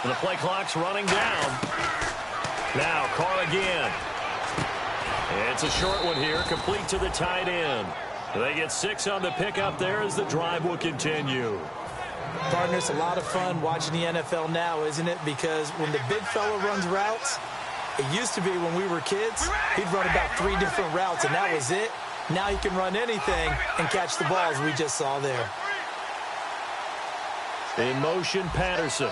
The play clock's running down. Now Carr again. It's a short one here, complete to the tight end. They get 6 on the pickup there as the drive will continue. Partner, it's a lot of fun watching the NFL now, isn't it? Because when the big fella runs routes, it used to be when we were kids, he'd run about 3 different routes, and that was it. Now he can run anything and catch the balls we just saw there. In motion, Patterson.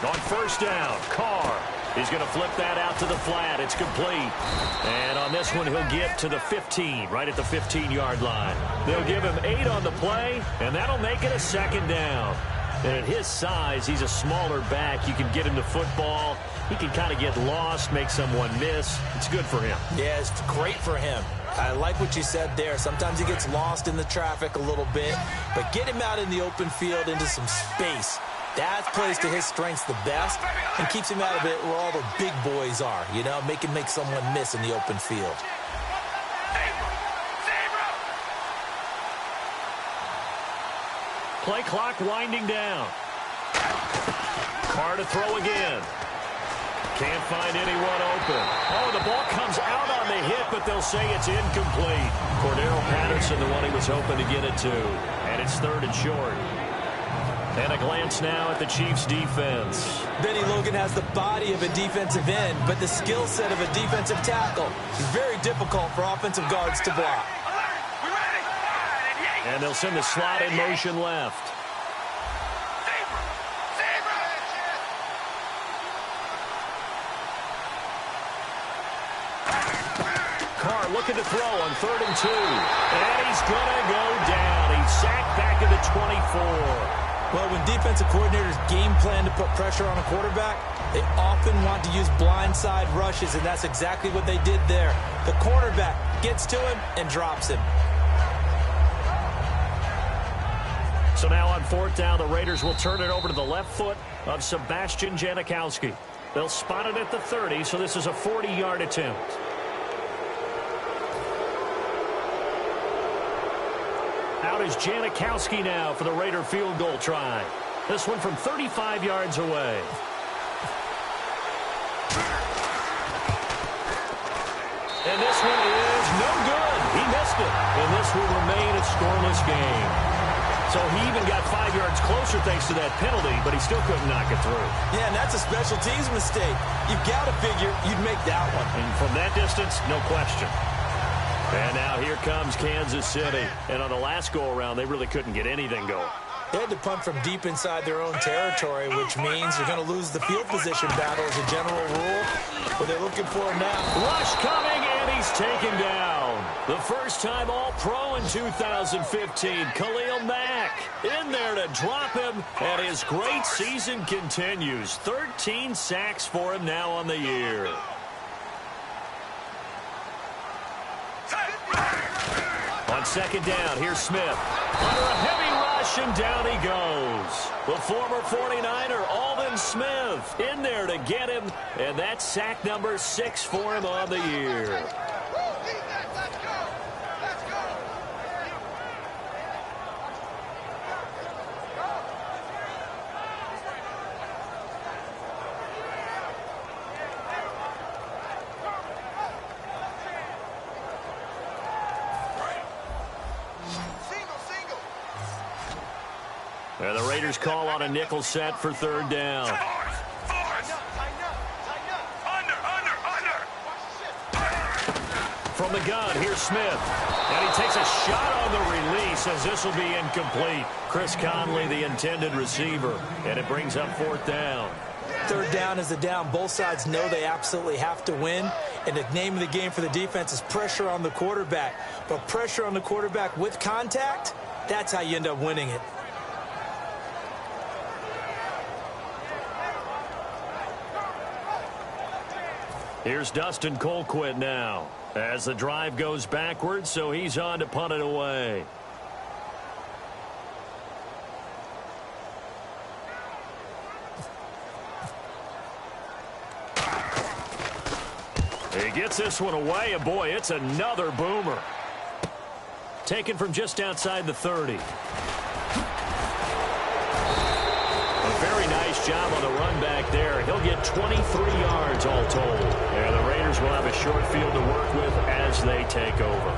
On first down, Carr. He's going to flip that out to the flat. It's complete. And on this one, he'll get to the 15, right at the 15-yard line. They'll give him 8 on the play, and that'll make it a second down. And at his size, he's a smaller back. You can get him the football. He can kind of get lost, make someone miss. It's good for him. Yeah, it's great for him. I like what you said there. Sometimes he gets lost in the traffic a little bit, but get him out in the open field into some space. That plays to his strengths the best and keeps him out of it where all the big boys are, you know, make someone miss in the open field. Play clock winding down. Carr to throw again. Can't find anyone open. Oh, the ball comes out on the hit, but they'll say it's incomplete. Cordero Patterson, the one he was hoping to get it to. And it's 3rd and short. And a glance now at the Chiefs' defense. Benny Logan has the body of a defensive end, but the skill set of a defensive tackle. It's very difficult for offensive guards to block. And they'll send the slot in motion left. Carr looking to throw on 3rd and 2. And he's going to go down. He's sacked back at the 24. Well, when defensive coordinators game plan to put pressure on a quarterback, they often want to use blindside rushes, and that's exactly what they did there. The cornerback gets to him and drops him. So now on 4th down, the Raiders will turn it over to the left foot of Sebastian Janikowski. They'll spot it at the 30, so this is a 40-yard attempt. Out is Janikowski now for the Raider field goal try. This one from 35 yards away. And this one is no good. He missed it. And this will remain a scoreless game. So he even got 5 yards closer thanks to that penalty, but he still couldn't knock it through. Yeah, and that's a special teams mistake. You've got to figure you'd make that one. And from that distance, no question. And now here comes Kansas City. And on the last go-around, they really couldn't get anything going. They had to punt from deep inside their own territory, which means you're going to lose the field position battle as a general rule. What they're looking for now. Rush coming, and he's taken down. The first-time All-Pro in 2015, Khalil Mack in there to drop him, and his great season continues. 13 sacks for him now on the year. On 2nd down, here's Smith. Under a heavy rush, and down he goes. The former 49er, Aldon Smith, in there to get him, and that's sack number 6 for him on the year. And the Raiders call on a nickel set for 3rd down. From the gun, here's Smith. And he takes a shot on the release as this will be incomplete. Chris Conley, the intended receiver. And it brings up 4th down. 3rd down is the down. Both sides know they absolutely have to win. And the name of the game for the defense is pressure on the quarterback. But pressure on the quarterback with contact, that's how you end up winning it. Here's Dustin Colquitt now as the drive goes backwards, so he's on to punt it away. He gets this one away, and boy, it's another boomer. Taken from just outside the 30. Very nice job on the run back there. He'll get 23 yards all told. And the Raiders will have a short field to work with as they take over.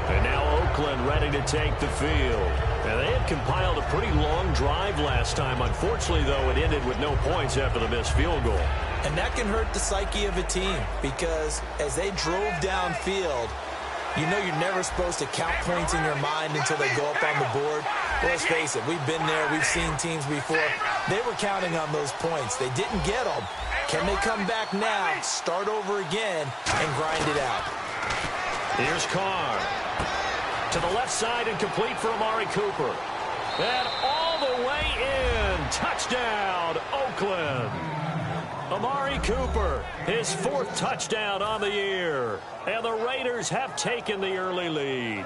And now Oakland ready to take the field. And they had compiled a pretty long drive last time. Unfortunately, though, it ended with no points after the missed field goal. And that can hurt the psyche of a team because as they drove downfield, you know you're never supposed to count points in your mind until they go up on the board. Well, let's face it, we've been there. We've seen teams before. They were counting on those points. They didn't get them. Can they come back now, start over again, and grind it out? Here's Carr. To the left side and complete for Amari Cooper. And all the way in. Touchdown, Oakland. Amari Cooper, his 4th touchdown on the year. And the Raiders have taken the early lead.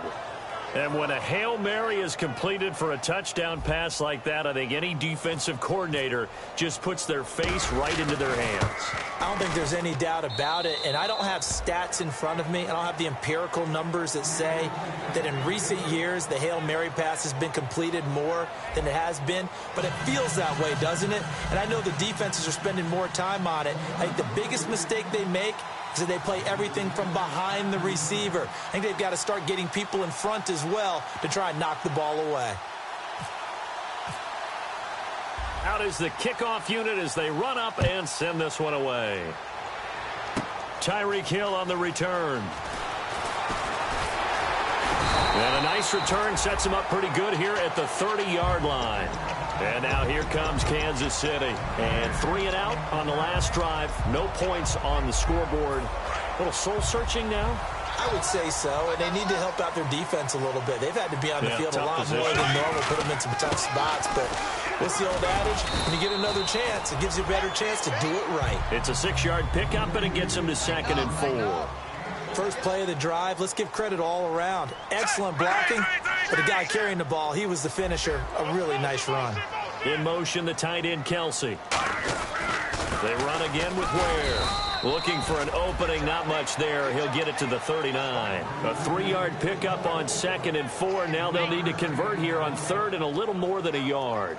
And when a Hail Mary is completed for a touchdown pass like that, I think any defensive coordinator just puts their face right into their hands. I don't think there's any doubt about it, and I don't have stats in front of me. I don't have the empirical numbers that say that in recent years the Hail Mary pass has been completed more than it has been, but it feels that way, doesn't it? And I know the defenses are spending more time on it. I think the biggest mistake they make is that they play everything from behind the receiver. I think they've got to start getting people in front as well to try and knock the ball away. Out is the kickoff unit as they run up and send this one away. Tyreek Hill on the return. And a nice return sets him up pretty good here at the 30-yard line. And now here comes Kansas City. And 3 and out on the last drive. No points on the scoreboard. A little soul-searching now? I would say so, and they need to help out their defense a little bit. They've had to be on the field a lot more than normal, put them in some tough spots. But what's the old adage? When you get another chance, it gives you a better chance to do it right. It's a 6-yard pickup, and it gets them to 2nd and 4. First play of the drive, let's give credit all around. Excellent blocking, but the guy carrying the ball, he was the finisher. A really nice run. In motion, the tight end, Kelsey. They run again with Ware. Looking for an opening, not much there. He'll get it to the 39. A 3-yard pickup on 2nd and 4. Now they'll need to convert here on 3rd and a little more than a yard.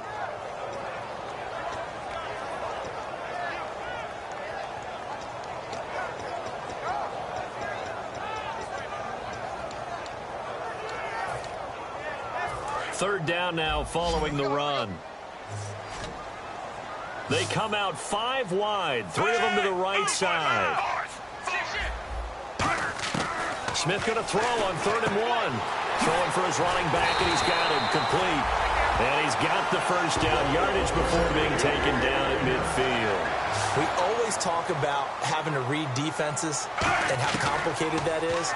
Third down now following the run. They come out 5 wide, 3 of them to the right side. Smith going to throw on 3rd and 1. Throwing for his running back, and he's got him complete. And he's got the first down yardage before being taken down at midfield. We always talk about having to read defenses and how complicated that is.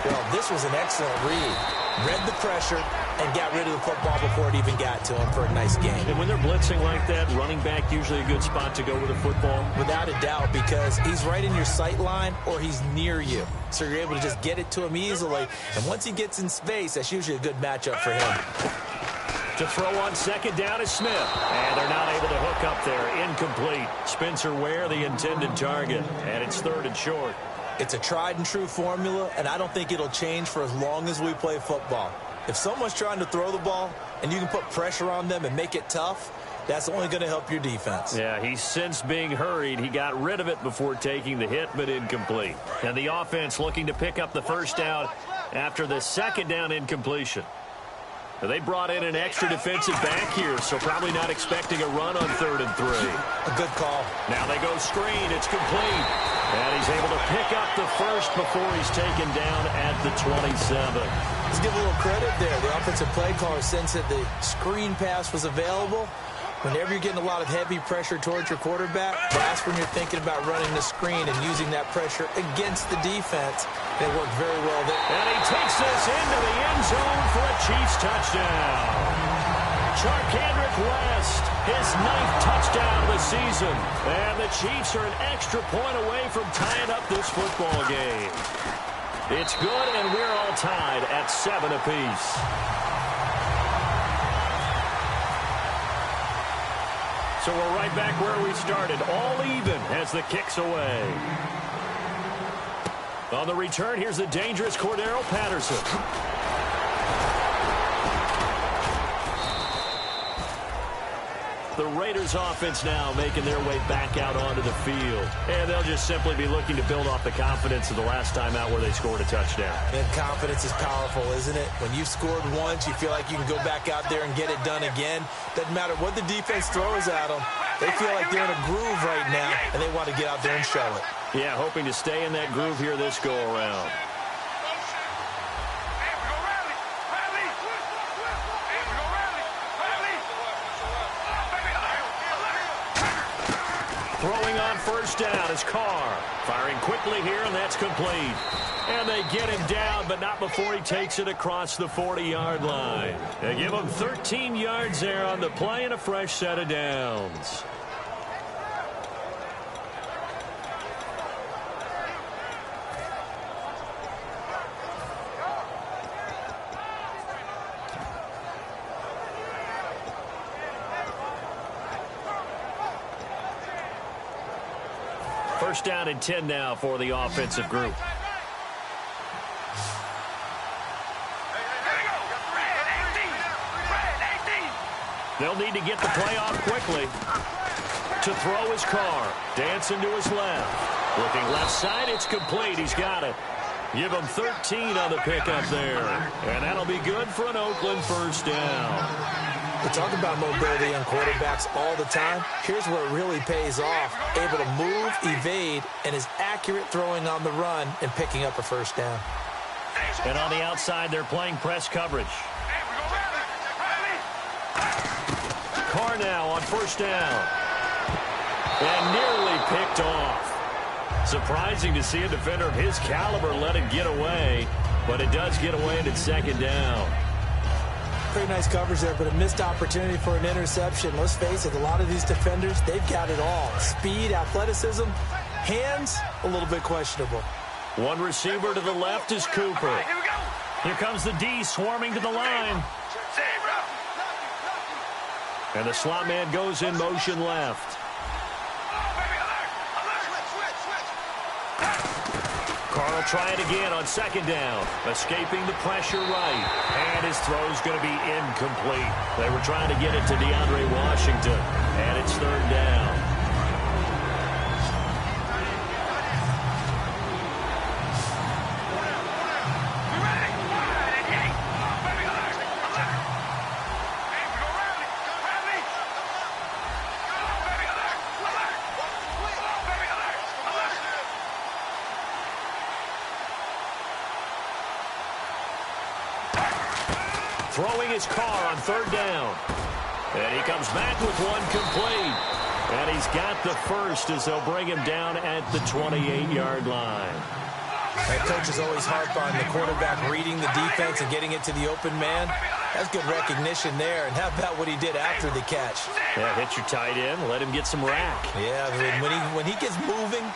Well, this was an excellent read. Read the pressure and got rid of the football before it even got to him for a nice game. And when they're blitzing like that, running back usually a good spot to go with the football? Without a doubt, because he's right in your sight line or he's near you. So you're able to just get it to him easily. And once he gets in space, that's usually a good matchup for him. To throw on 2nd down is Smith. And they're not able to hook up there. Incomplete. Spencer Ware, the intended target. And it's 3rd and short. It's a tried-and-true formula, and I don't think it'll change for as long as we play football. If someone's trying to throw the ball and you can put pressure on them and make it tough, that's only going to help your defense. Yeah, he's since being hurried. He got rid of it before taking the hit, but incomplete. And the offense looking to pick up the first down after the 2nd down incompletion. They brought in an extra defensive back here, so probably not expecting a run on 3rd and 3. A good call. Now they go screen. It's complete. And he's able to pick up the first before he's taken down at the 27. Let's give a little credit there. The offensive play caller sensed that the screen pass was available. Whenever you're getting a lot of heavy pressure towards your quarterback, that's when you're thinking about running the screen and using that pressure against the defense. It worked very well there. And he takes this into the end zone for a Chiefs touchdown. Charcandrick West, his 9th touchdown of the season. And the Chiefs are an extra point away from tying up this football game. It's good, and we're all tied at 7 apiece. So we're right back where we started, all even as the kick's away. On the return, here's the dangerous Cordero Patterson. The Raiders offense now making their way back out onto the field. And they'll just simply be looking to build off the confidence of the last time out where they scored a touchdown. And confidence is powerful, isn't it? When you've scored once, you feel like you can go back out there and get it done again. Doesn't matter what the defense throws at them. They feel like they're in a groove right now, and they want to get out there and show it. Yeah, hoping to stay in that groove here this go-around. Throwing on first down is Carr. Firing quickly here, and that's complete. And they get him down, but not before he takes it across the 40-yard line. They give him 13 yards there on the play and a fresh set of downs. First down and 10 now for the offensive group. They'll need to get the play off quickly. To throw his Carr. Dancing to his left. Looking left side, it's complete. He's got it. Give him 13 on the pickup there. And that'll be good for an Oakland first down. We talk about mobility on quarterbacks all the time. Here's where it really pays off. Able to move, evade, and is accurate throwing on the run and picking up a first down. And on the outside, they're playing press coverage. Carr now on first down. And nearly picked off. Surprising to see a defender of his caliber let it get away. But it does get away and it's second down. Pretty nice coverage there, but a missed opportunity for an interception. Let's face it, a lot of these defenders, they've got it all. Speed, athleticism, hands, a little bit questionable. One receiver to the left is Cooper. Here comes the D swarming to the line. And the slot man goes in motion left. Carr will try it again on second down. Escaping the pressure right. And his throw's going to be incomplete. They were trying to get it to DeAndre Washington. And it's third down. Throwing his Carr on third down. And he comes back with one complete. And he's got the first as they'll bring him down at the 28-yard line. That coaches always harp on the quarterback reading the defense and getting it to the open man. That's good recognition there. And how about what he did after the catch? Yeah, hit your tight end, let him get some rack. Yeah, when he gets moving,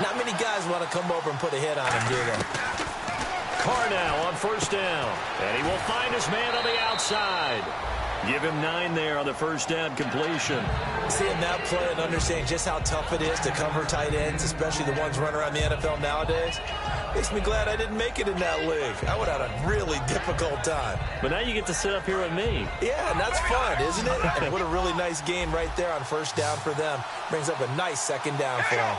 not many guys want to come over and put a hit on him, do they? Carr now on first down. And he will find his man on the outside. Give him 9 there on the first down completion. Seeing that play and understanding just how tough it is to cover tight ends, especially the ones running around the NFL nowadays, makes me glad I didn't make it in that league. I would have had a really difficult time. But now you get to sit up here with me. Yeah, and that's fun, isn't it? And what a really nice gain right there on first down for them. Brings up a nice second down for them.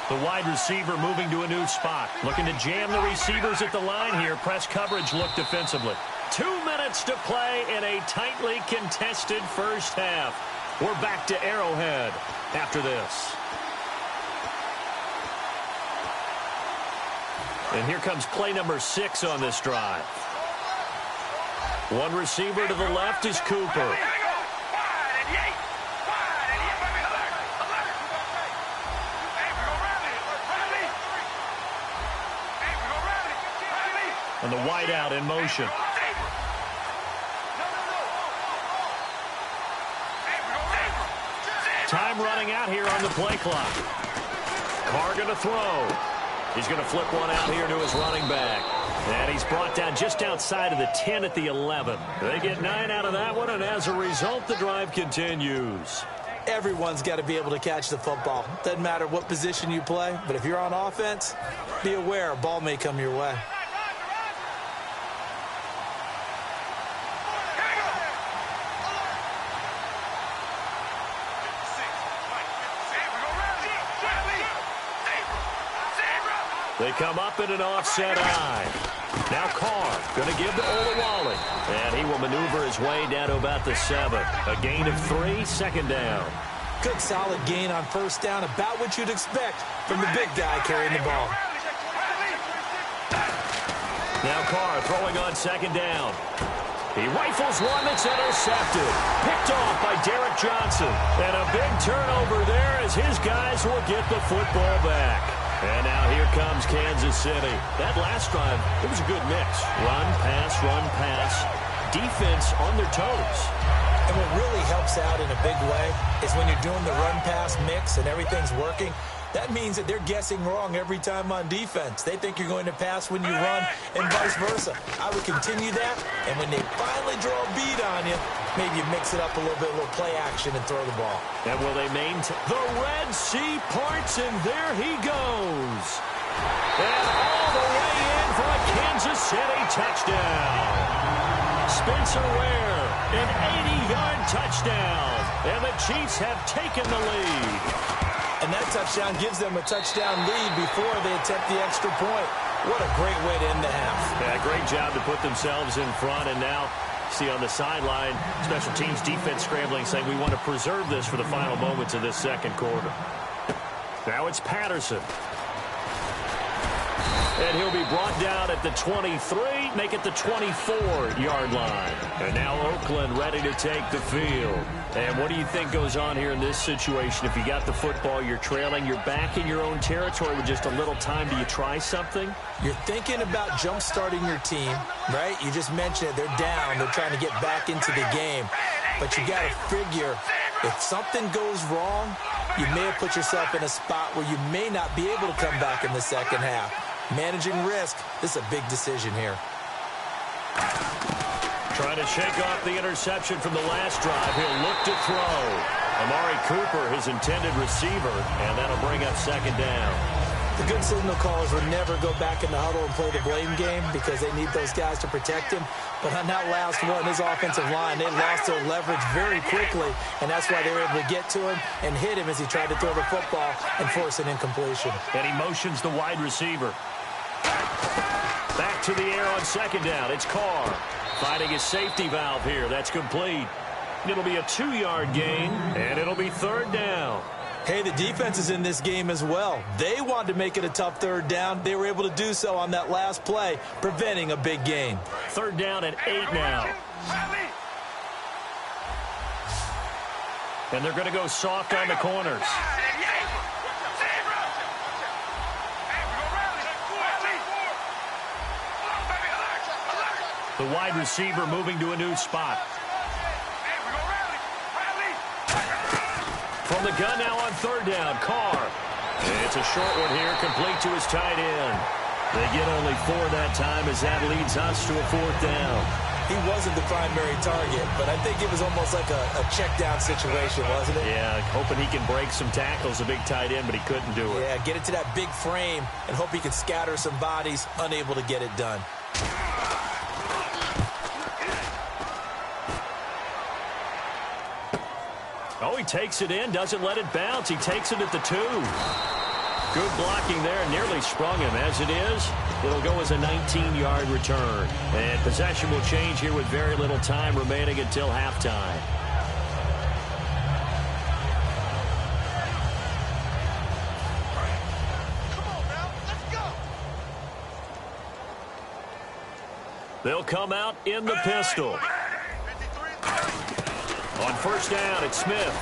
The wide receiver moving to a new spot. Looking to jam the receivers at the line here. Press coverage look defensively. 2 minutes to play in a tightly contested first half. We're back to Arrowhead after this. And here comes play number 6 on this drive. One receiver to the left is Cooper. And the wideout in motion. Time running out here on the play clock. Carr going to throw. He's going to flip one out here to his running back. And he's brought down just outside of the 10 at the 11. They get 9 out of that one, and as a result, the drive continues. Everyone's got to be able to catch the football. Doesn't matter what position you play, but if you're on offense, be aware a ball may come your way. They come up in an offset eye. Now Carr going to give to Olawale. And he will maneuver his way down to about the 7. A gain of 3, second down. Good solid gain on first down, about what you'd expect from the big guy carrying the ball. Now Carr throwing on second down. He rifles one that's intercepted. Picked off by Derek Johnson. And a big turnover there as his guys will get the football back. And now here comes Kansas City. That last drive, it was a good mix. Run, pass, defense on their toes. And what really helps out in a big way is when you're doing the run-pass mix and everything's working, that means that they're guessing wrong every time on defense. They think you're going to pass when you run and vice versa. I would continue that, and when they finally draw a beat on you, maybe you mix it up a little bit, a little play action and throw the ball. And will they maintain? The Red Sea parts, and there he goes. And all the way in for a Kansas City touchdown. Spencer Ware, an 80-yard touchdown. And the Chiefs have taken the lead. And that touchdown gives them a touchdown lead before they attempt the extra point. What a great way to end the half. Yeah, great job to put themselves in front. And now, see on the sideline, special teams defense scrambling, saying we want to preserve this for the final moments of this second quarter. Now it's Patterson. And he'll be brought down at the 23, make it the 24-yard line. And now Oakland ready to take the field. And what do you think goes on here in this situation? If you got the football, you're trailing, you're back in your own territory with just a little time. Do you try something? You're thinking about jump-starting your team, right? You just mentioned it. They're down. They're trying to get back into the game. But you got to figure, if something goes wrong, you may have put yourself in a spot where you may not be able to come back in the second half. Managing risk, this is a big decision here. Trying to shake off the interception from the last drive. He'll look to throw. Amari Cooper, his intended receiver, and that'll bring up second down. The good signal callers would never go back in the huddle and play the blame game because they need those guys to protect him. But on that last one, his offensive line, they lost their leverage very quickly, and that's why they were able to get to him and hit him as he tried to throw the football and force an incompletion. And he motions the wide receiver. Back to the air on second down. It's Carr finding his safety valve here. That's complete. It'll be a 2-yard gain, and it'll be third down. Hey, the defense is in this game as well. They wanted to make it a tough third down. They were able to do so on that last play, preventing a big gain. Third down at 8 now. And they're going to go soft on the corners. The wide receiver moving to a new spot. From the gun now on third down, Carr. It's a short one here, complete to his tight end. They get only 4 that time as that leads us to a fourth down. He wasn't the primary target, but I think it was almost like a check down situation, wasn't it? Yeah, hoping he can break some tackles, a big tight end, but he couldn't do it. Yeah, get it to that big frame and hope he can scatter some bodies, unable to get it done. Oh, he takes it in, doesn't let it bounce. He takes it at the 2. Good blocking there, nearly sprung him. As it is, it'll go as a 19-yard return. And possession will change here with very little time remaining until halftime. They'll come out in the pistol. On first down, it's Smith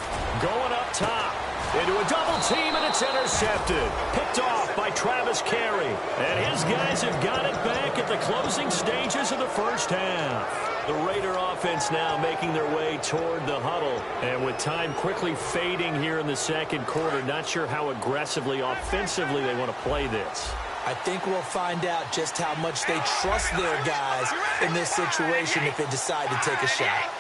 going up top into a double team, and it's intercepted. Picked off by Travis Carey. And his guys have got it back at the closing stages of the first half. The Raider offense now making their way toward the huddle. And with time quickly fading here in the second quarter, not sure how aggressively, offensively they want to play this. I think we'll find out just how much they trust their guys in this situation if they decide to take a shot.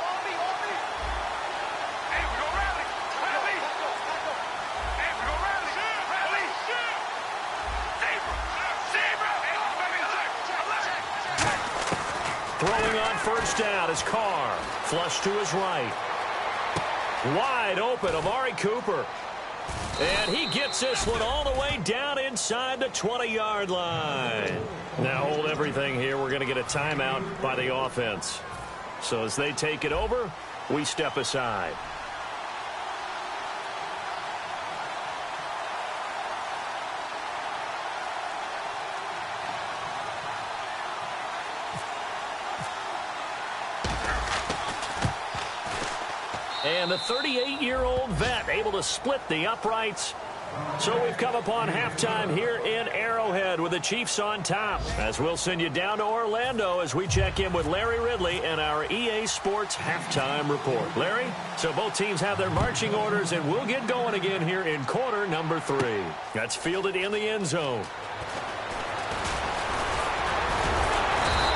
Throwing on first down is Carr. Flush to his right. Wide open, Amari Cooper. And he gets this one all the way down inside the 20-yard line. Now hold everything here. We're going to get a timeout by the offense. So as they take it over, we step aside. And the 38-year-old vet able to split the uprights. So we've come upon halftime here in Arrowhead with the Chiefs on top. As we'll send you down to Orlando as we check in with Larry Ridley and our EA Sports halftime report. Larry, so both teams have their marching orders, and we'll get going again here in quarter number 3. That's fielded in the end zone.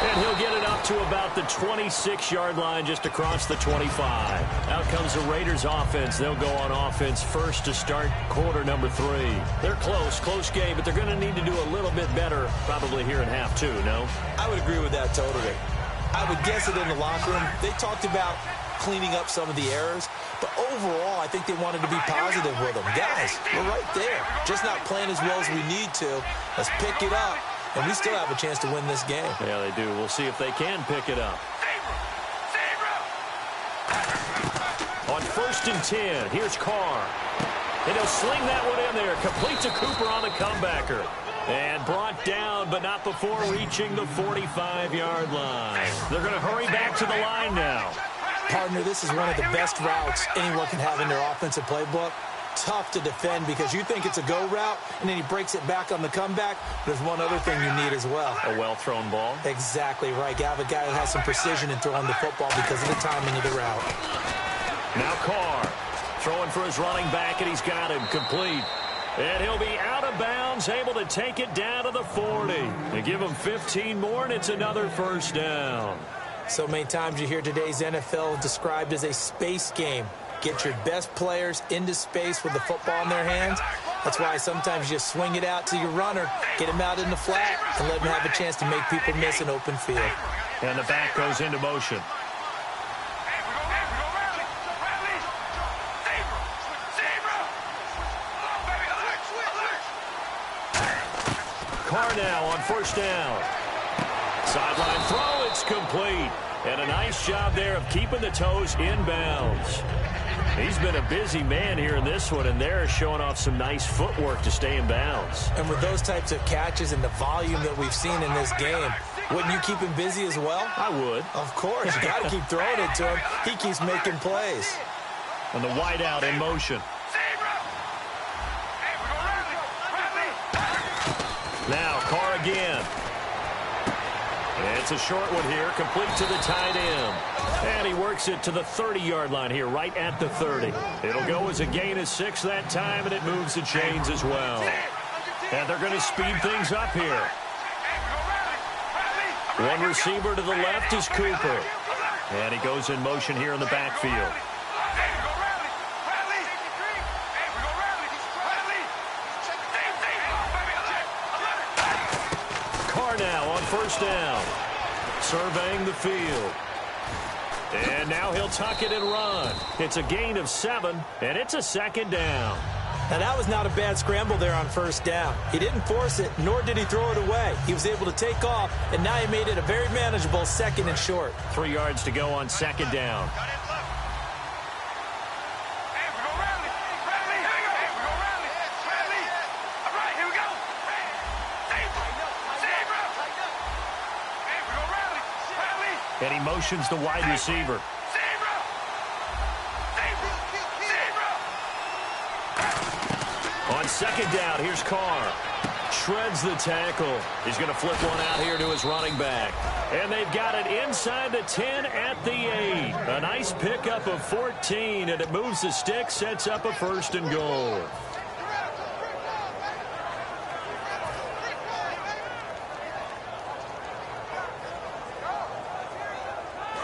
And he'll get it up to about the 26-yard line, just across the 25. Out comes the Raiders offense. They'll go on offense first to start quarter number 3. They're close game, but they're going to need to do a little bit better probably here in half 2, no? I would agree with that totally. I would guess that in the locker room, they talked about cleaning up some of the errors, but overall, I think they wanted to be positive with them. Guys, we're right there. Just not playing as well as we need to. Let's pick it up. And we still have a chance to win this game. Yeah, they do. We'll see if they can pick it up. On 1st and 10, here's Carr. And he'll sling that one in there. Complete to Cooper on the comebacker. And brought down, but not before reaching the 45-yard line. They're going to hurry back to the line now. Partner, this is one of the best routes anyone can have in their offensive playbook. Tough to defend because you think it's a go route, and then he breaks it back on the comeback. There's one other thing you need as well. A well-thrown ball. Exactly right. You have a guy who has some precision in throwing the football because of the timing of the route. Now Carr throwing for his running back, and he's got him complete. And he'll be out of bounds, able to take it down to the 40. They give him 15 more, and it's another first down. So many times you hear today's NFL described as a space game. Get your best players into space with the football in their hands. That's why sometimes you just swing it out to your runner, get him out in the flat, and let him have a chance to make people miss an open field. And the back goes into motion. Carr now on 1st down. Sideline throw, it's complete. And a nice job there of keeping the toes in bounds. He's been a busy man here in this one, and they're showing off some nice footwork to stay in bounds. And with those types of catches and the volume that we've seen in this game, wouldn't you keep him busy as well? I would. Of course. You got to keep throwing it to him. He keeps making plays. And the wideout in motion. Now Carr again. It's a short one here, complete to the tight end. And he works it to the 30-yard line here, right at the 30. It'll go as a gain of 6 that time, and it moves the chains as well. And they're going to speed things up here. One receiver to the left is Cooper. And he goes in motion here in the backfield. Carr now on 1st down. Surveying the field. And now he'll tuck it and run. It's a gain of 7, and it's a 2nd down. Now, that was not a bad scramble there on 1st down. He didn't force it, nor did he throw it away. He was able to take off, and now he made it a very manageable 2nd and short. 3 yards to go on 2nd down. And he motions the wide receiver. On 2nd down, here's Carr. Shreds the tackle. He's going to flip one out here to his running back. And they've got it inside the 10 at the 8. A nice pickup of 14, and it moves the stick, sets up a 1st and goal.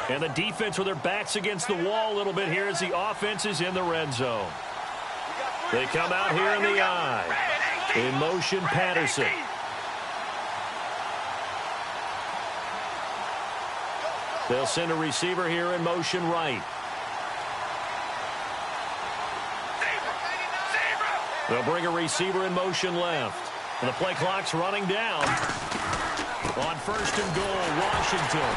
And the defense with their backs against the wall a little bit here as the offense is in the red zone. They come out here in the eye. In motion, Patterson. They'll send a receiver here in motion right. They'll bring a receiver in motion left. And the play clock's running down. On first and goal, Washington.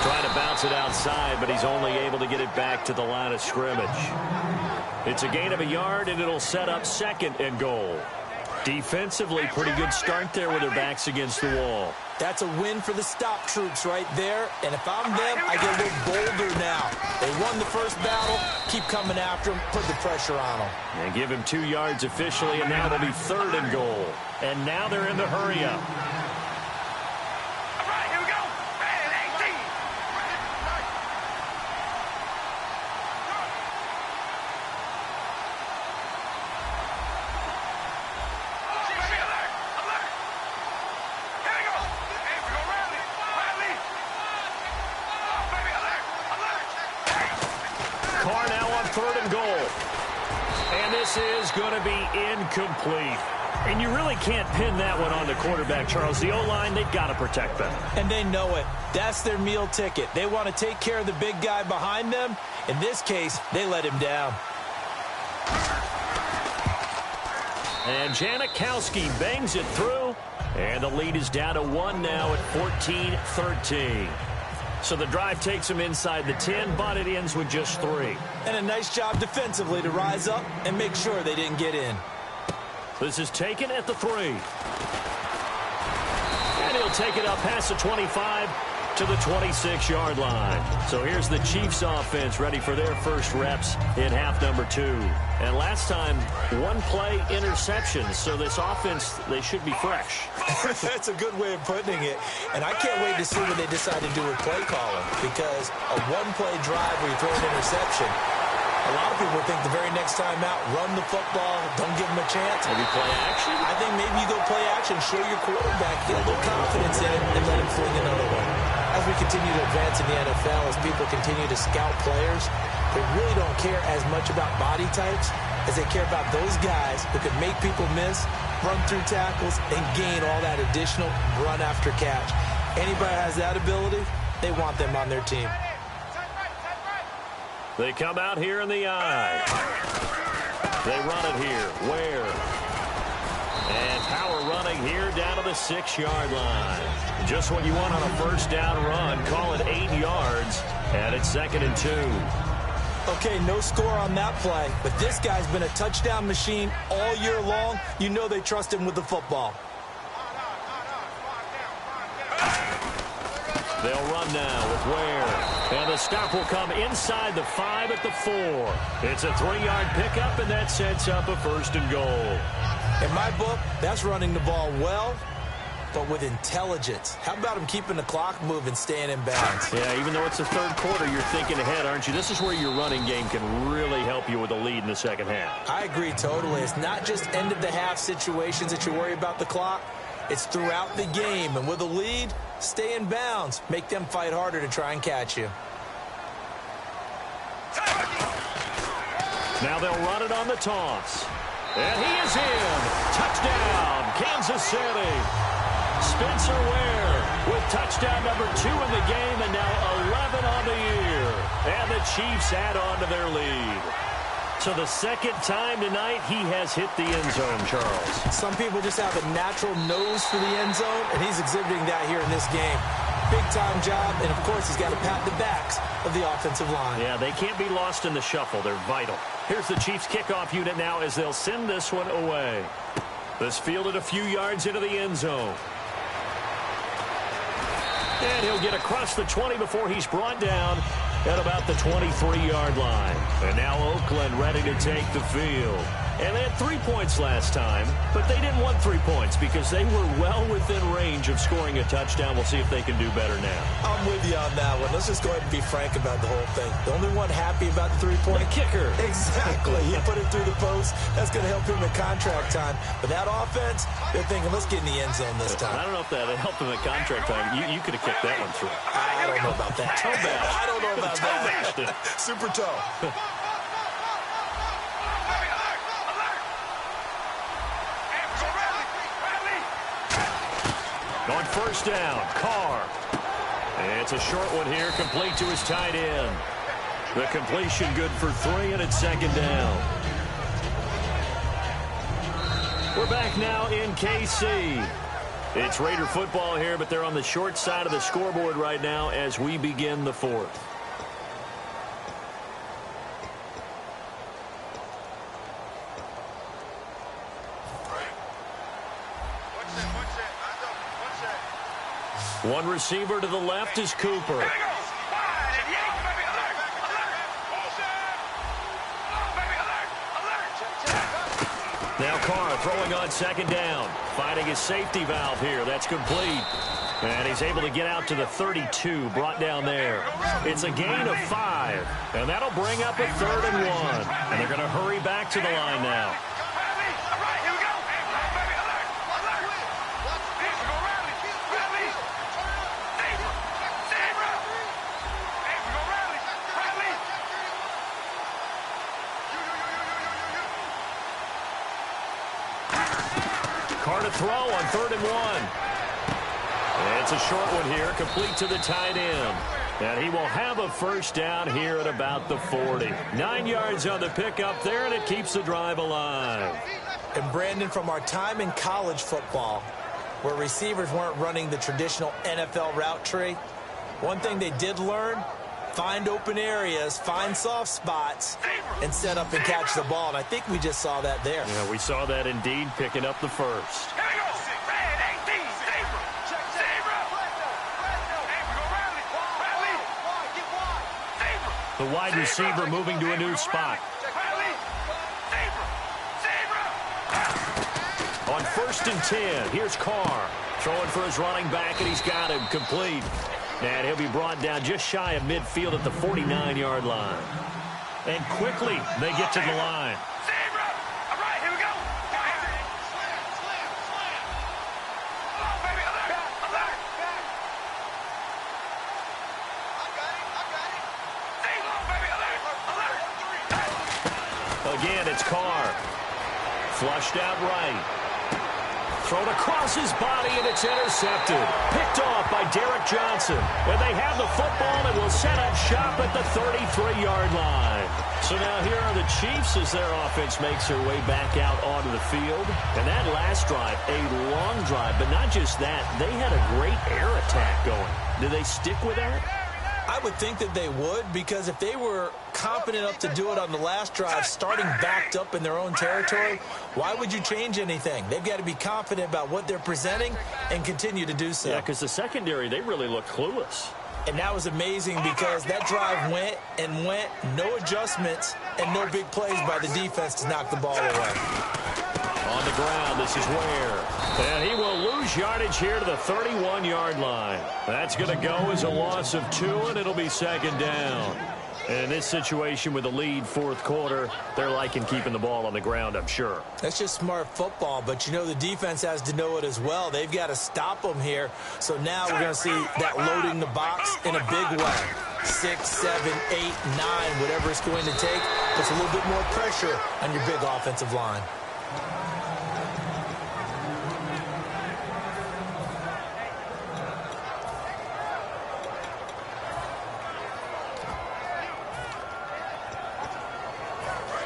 Trying to bounce it outside, but he's only able to get it back to the line of scrimmage. It's a gain of a yard, and it'll set up second and goal. Defensively, pretty good start there with their backs against the wall. That's a win for the stop troops right there. And if I'm them, I get a little bolder now. They won the first battle. Keep coming after them. Put the pressure on them. And give him 2 yards officially, and now it'll be third and goal. And now they're in the hurry-up. Carr now on third and goal. And this is going to be incomplete. And you really can't pin that one on the quarterback, Charles. The O-line, they've got to protect them. And they know it. That's their meal ticket. They want to take care of the big guy behind them. In this case, they let him down. And Janikowski bangs it through. And the lead is down to 1 now at 14-13. So the drive takes them inside the 10, but it ends with just 3. And a nice job defensively to rise up and make sure they didn't get in. This is taken at the 3. And he'll take it up past the 25 to the 26-yard line. So here's the Chiefs offense ready for their first reps in half number 2. And last time, 1-play interception. So this offense, they should be fresh. That's a good way of putting it. And I can't wait to see what they decide to do with play calling. Because a 1-play drive where you throw an interception, a lot of people think the very next time out, run the football, don't give them a chance. Maybe play action? I think maybe you go play action, show your quarterback, get a little confidence in it, and let him fling another one. As we continue to advance in the NFL, as people continue to scout players, they really don't care as much about body types as they care about those guys who can make people miss, run through tackles, and gain all that additional run after catch. Anybody has that ability, they want them on their team. They come out here in the eye. They run it here. Where? And power running here down to the 6-yard line. Just what you want on a first down run. Call it 8 yards. And it's 2nd and 2. Okay, no score on that play, but this guy's been a touchdown machine all year long. You know they trust him with the football. They'll run now with Ware. And the stop will come inside the 5 at the 4. It's a 3-yard pickup, and that sets up a first and goal. In my book, that's running the ball well, but with intelligence. How about him keeping the clock moving, staying in bounds? Yeah, even though it's the third quarter, you're thinking ahead, aren't you? This is where your running game can really help you with a lead in the second half. I agree totally. It's not just end-of-the-half situations that you worry about the clock. It's throughout the game. And with a lead, stay in bounds. Make them fight harder to try and catch you. Now they'll run it on the toss. And he is in. Touchdown, Kansas City. Spencer Ware with touchdown number 2 in the game, and now 11 on the year. And the Chiefs add on to their lead. So the second time tonight he has hit the end zone, Charles. Some people just have a natural nose for the end zone, and he's exhibiting that here in this game. Big-time job, and of course he's got to pat the backs of the offensive line. Yeah, they can't be lost in the shuffle. They're vital. Here's the Chiefs kickoff unit now as they'll send this one away. This fielded a few yards into the end zone. And he'll get across the 20 before he's brought down at about the 23-yard line. And now Oakland ready to take the field. And they had 3 points last time, but they didn't want 3 points because they were well within range of scoring a touchdown. We'll see if they can do better now. I'm with you on that one. Let's just go ahead and be frank about the whole thing. The only one happy about the 3-point kicker. Exactly. He put it through the post. That's going to help him in contract time. But that offense, they're thinking, let's get in the end zone this time. I don't know if that helped him in contract time. You could have kicked that one through. I don't know about that. Toe bash. I don't know about that. Super toe. On first down, Carr. And it's a short one here, complete to his tight end. The completion good for 3, and it's 2nd down. We're back now in KC. It's Raider football here, but they're on the short side of the scoreboard right now as we begin the fourth. One receiver to the left is Cooper. Now Carr throwing on second down. Finding his safety valve here. That's complete. And he's able to get out to the 32, brought down there. It's a gain of 5. And that'll bring up a 3rd and 1. And they're going to hurry back to the line now. Carr to throw on 3rd and 1. And it's a short one here, complete to the tight end. And he will have a first down here at about the 40. 9 yards on the pickup there, and it keeps the drive alive. And Brandon, from our time in college football, where receivers weren't running the traditional NFL route tree, one thing they did learn: find open areas, find soft spots, and set up and catch the ball. And I think we just saw that there. Yeah, we saw that indeed, picking up the first. The wide receiver moving to a new spot. On 1st and 10, here's Carr. Throwing for his running back, and he's got him complete. And he'll be brought down just shy of midfield at the 49-yard line. And quickly, they get to the line. Again, it's Carr. Flushed out right. Thrown across his body, and it's intercepted. Picked off by Derek Johnson. And they have the football and will set up shop at the 33-yard line. So now here are the Chiefs as their offense makes their way back out onto the field. And that last drive, a long drive, but not just that. They had a great air attack going. Do they stick with that? I would think that they would, because if they were confident enough to do it on the last drive, starting backed up in their own territory, why would you change anything? They've got to be confident about what they're presenting and continue to do so. Yeah, because the secondary, they really looked clueless. And that was amazing, because that drive went and went, no adjustments, and no big plays by the defense to knock the ball away. On the ground, this is Ware. And he will lose yardage here to the 31-yard line. That's going to go as a loss of 2, and it'll be second down. And in this situation with a lead fourth quarter, they're liking keeping the ball on the ground, I'm sure. That's just smart football, but you know the defense has to know it as well. They've got to stop them here. So now we're going to see that loading the box in a big way. 6, 7, 8, 9, whatever it's going to take, puts a little bit more pressure on your big offensive line.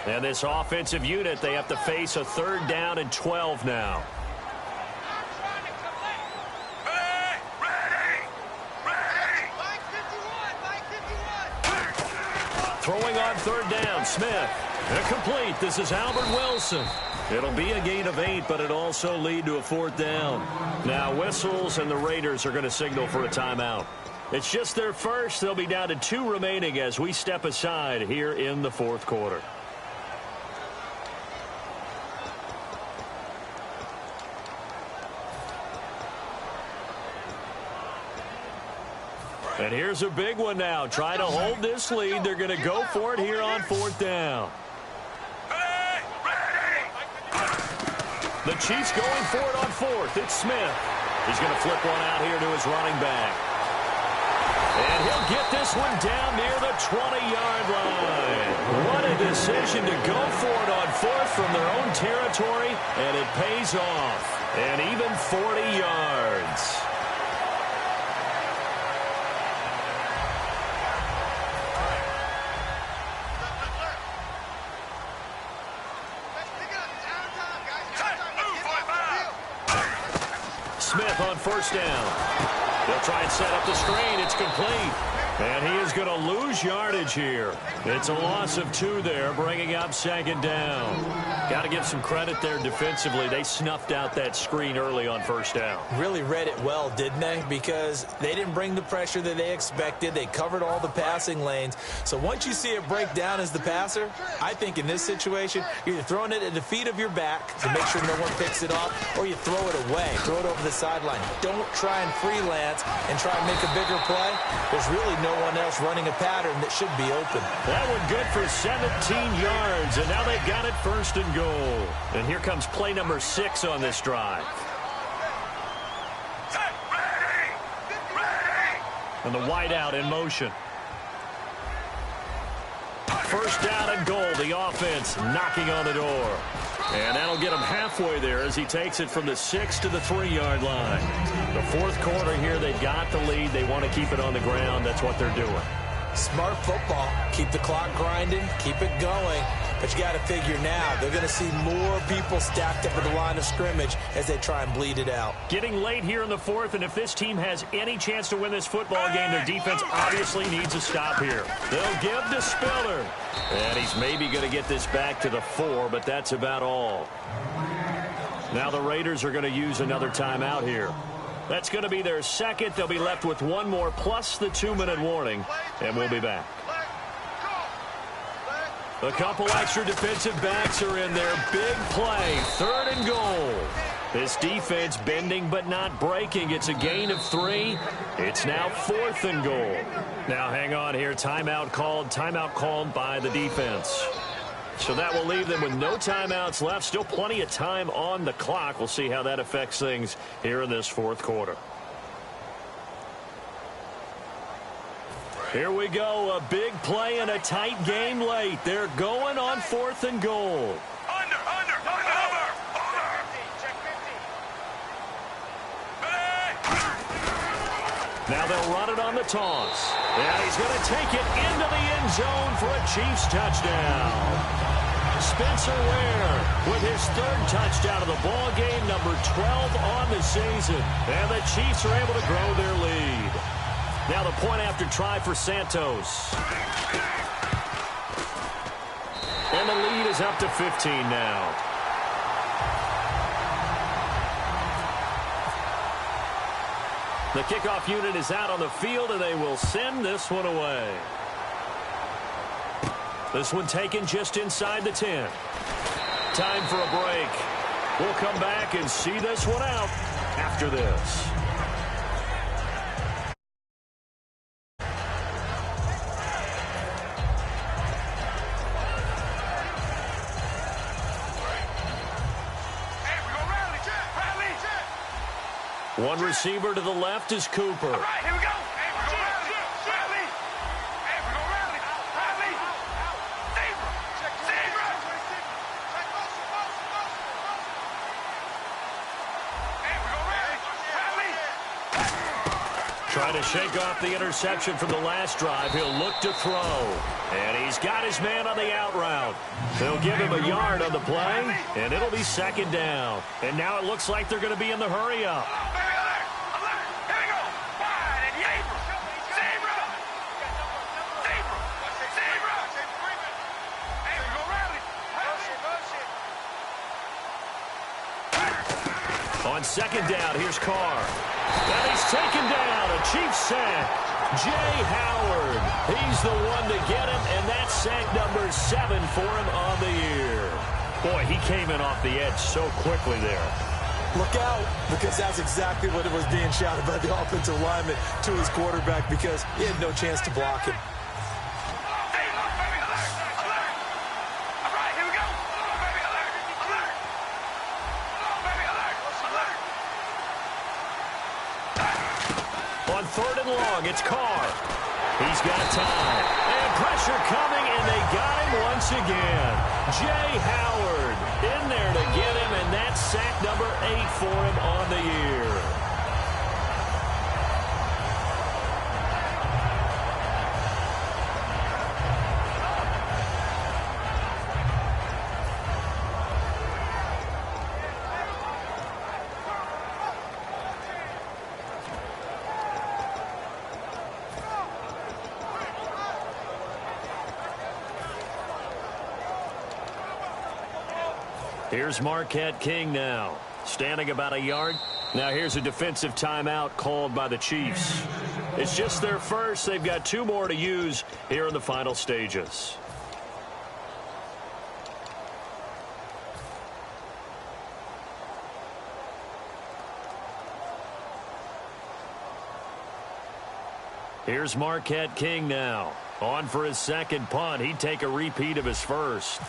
And this offensive unit, they have to face a 3rd down and 12 now. Throwing on 3rd down, Smith. Incomplete. This is Albert Wilson. It'll be a gain of 8, but it also lead to a 4th down. Now whistles, and the Raiders are going to signal for a timeout. It's just their first. They'll be down to 2 remaining as we step aside here in the fourth quarter. And here's a big one now. Trying to hold this lead. They're going to go for it here on 4th down. The Chiefs going for it on 4th. It's Smith. He's going to flip one out here to his running back. And he'll get this one down near the 20-yard line. What a decision to go for it on 4th from their own territory, and it pays off. And even 40 yards. Smith on first down. They'll try and set up the screen. It's complete. And he is going to lose yardage here. It's a loss of 2 there, bringing up second down. Got to give some credit there defensively. They snuffed out that screen early on first down. Really read it well, didn't they? Because they didn't bring the pressure that they expected. They covered all the passing lanes. So once you see it break down as the passer, I think in this situation, you're either throwing it at the feet of your back to make sure no one picks it off, or you throw it away, throw it over the sideline. Don't try and freelance and try and make a bigger play. There's really no one else running a pattern that should be open. That one good for 17 yards, and now they've got it first and goal. And here comes play number 6 on this drive. And the wideout in motion. First down and goal. The offense knocking on the door. And that'll get him halfway there as he takes it from the 6 to the 3-yard line. The fourth quarter here, they've got the lead. They want to keep it on the ground. That's what they're doing. Smart football. Keep the clock grinding. Keep it going. But you got to figure now, they're going to see more people stacked up at the line of scrimmage as they try and bleed it out. Getting late here in the fourth, and if this team has any chance to win this football game, their defense obviously needs a stop here. They'll give to Spiller. And he's maybe going to get this back to the 4, but that's about all. Now the Raiders are going to use another timeout here. That's going to be their second. They'll be left with one more plus the 2-minute warning, and we'll be back. A couple extra defensive backs are in there. Big play, 3rd and goal. This defense bending but not breaking. It's a gain of 3. It's now 4th and goal. Now hang on here. Timeout called by the defense. So that will leave them with no timeouts left. Still plenty of time on the clock. We'll see how that affects things here in this fourth quarter. Here we go, a big play and a tight game late. They're going on 4th and goal. Under. Now they'll run it on the toss. And he's going to take it into the end zone for a Chiefs touchdown. Spencer Ware with his 3rd touchdown of the ball game, number 12 on the season. And the Chiefs are able to grow their lead. Now the point after try for Santos. And the lead is up to 15 now. The kickoff unit is out on the field, and they will send this one away. This one taken just inside the 10. Time for a break. We'll come back and see this one out after this. One receiver to the left is Cooper. All right, here we go. Hey, we're going rally. Rally. Hey, we're going rally. Rally. Zebra. Zebra. Hey, we're going rally. Rally. Trying to shake off the interception from the last drive. He'll look to throw. And he's got his man on the out route. They'll give him a yard on the play, and it'll be 2nd down. And now it looks like they're going to be in the hurry up. On 2nd down, here's Carr. And he's taken down. A Chiefs sack. Jay Howard. He's the one to get him, and that's sack number 7 for him on the year. Boy, he came in off the edge so quickly there. Look out, because that's exactly what it was being shouted by the offensive lineman to his quarterback, because he had no chance to block him. On 3rd and long, it's Carr. He's got time. And pressure coming, and they got him once again. Jay Howard in there to get him, and that's sack number 8 for him on the year. Here's Marquette King now, standing about a yard. Now here's a defensive timeout called by the Chiefs. It's just their first. They've got 2 more to use here in the final stages. Here's Marquette King now. On for his second punt. He'd take a repeat of his first.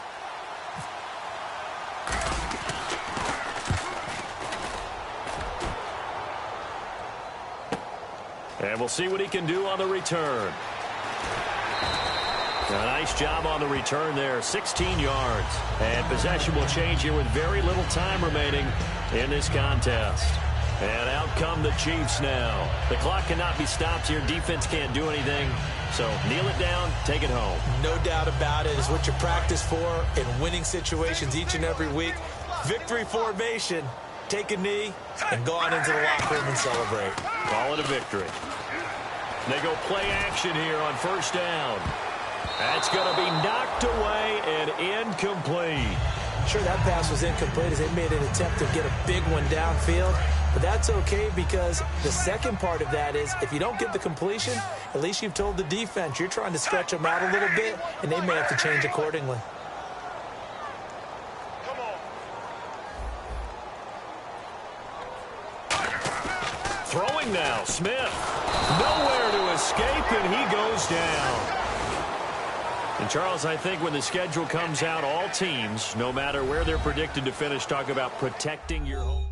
And we'll see what he can do on the return. A nice job on the return there. 16 yards. And possession will change here with very little time remaining in this contest. And out come the Chiefs now. The clock cannot be stopped here. Defense can't do anything. So kneel it down, take it home. No doubt about it. It's what you practice for in winning situations each and every week. Victory formation. Take a knee and go on into the locker room and celebrate. Call it a victory. They go play action here on first down. That's going to be knocked away and incomplete. Sure, that pass was incomplete as they made an attempt to get a big one downfield. But that's okay because the second part of that is if you don't get the completion, at least you've told the defense you're trying to stretch them out a little bit, and they may have to change accordingly. Throwing now, Smith. Nowhere to escape, and he goes down. And, Charles, I think when the schedule comes out, all teams, no matter where they're predicted to finish, talk about protecting your home.